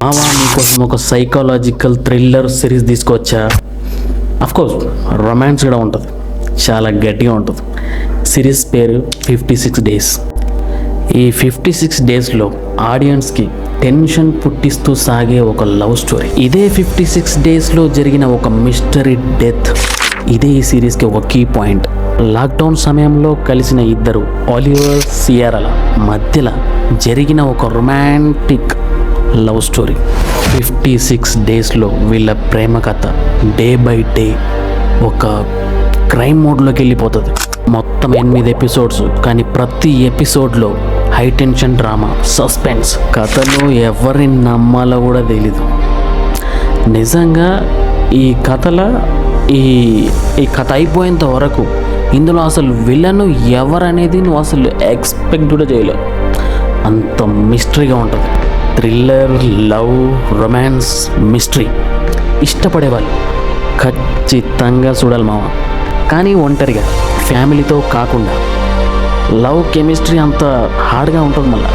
మావా మీకోసం ఒక సైకాలజికల్ థ్రిల్లర్ సిరీస్ తీసుకొచ్చా. అఫ్కోర్స్ రొమాన్స్ కూడా ఉంటుంది, చాలా గట్టిగా ఉంటుంది. సిరీస్ పేరు 56 డేస్. ఈ 56 డేస్లో ఆడియన్స్కి టెన్షన్ పుట్టిస్తూ సాగే ఒక లవ్ స్టోరీ. ఇదే 56 డేస్లో జరిగిన ఒక మిస్టరీ డెత్. ఇదే ఈ సిరీస్కి ఒక కీ పాయింట్. లాక్డౌన్ సమయంలో కలిసిన ఇద్దరు ఆలివర్ సియరాల మధ్యలో జరిగిన ఒక రొమాంటిక్ లవ్ స్టోరీ. 56 డేస్లో వీళ్ళ ప్రేమ కథ డే బై డే ఒక క్రైమ్ మోడ్లోకి వెళ్ళిపోతుంది. మొత్తం 8 ఎపిసోడ్స్, కానీ ప్రతి ఎపిసోడ్లో హై టెన్షన్ డ్రామా, సస్పెన్స్. కథలో ఎవరిని నమ్మాలో కూడా తెలీదు. నిజంగా ఈ కథలో ఈ కథ అయిపోయేంత వరకు ఇందులో అసలు విలన్ ఎవరనేది నువ్వు అసలు ఎక్స్పెక్ట్ కూడా చేయలేవు. అంత మిస్టరీగా ఉంటుంది. థ్రిల్లర్, లవ్, రొమాన్స్, మిస్టరీ ఇష్టపడేవాళ్ళు ఖచ్చితంగా చూడాలి మామ. కానీ ఒంటరిగా, ఫ్యామిలీతో కాకుండా. లవ్ కెమిస్ట్రీ అంత హార్డ్గా ఉంటుంది మళ్ళీ.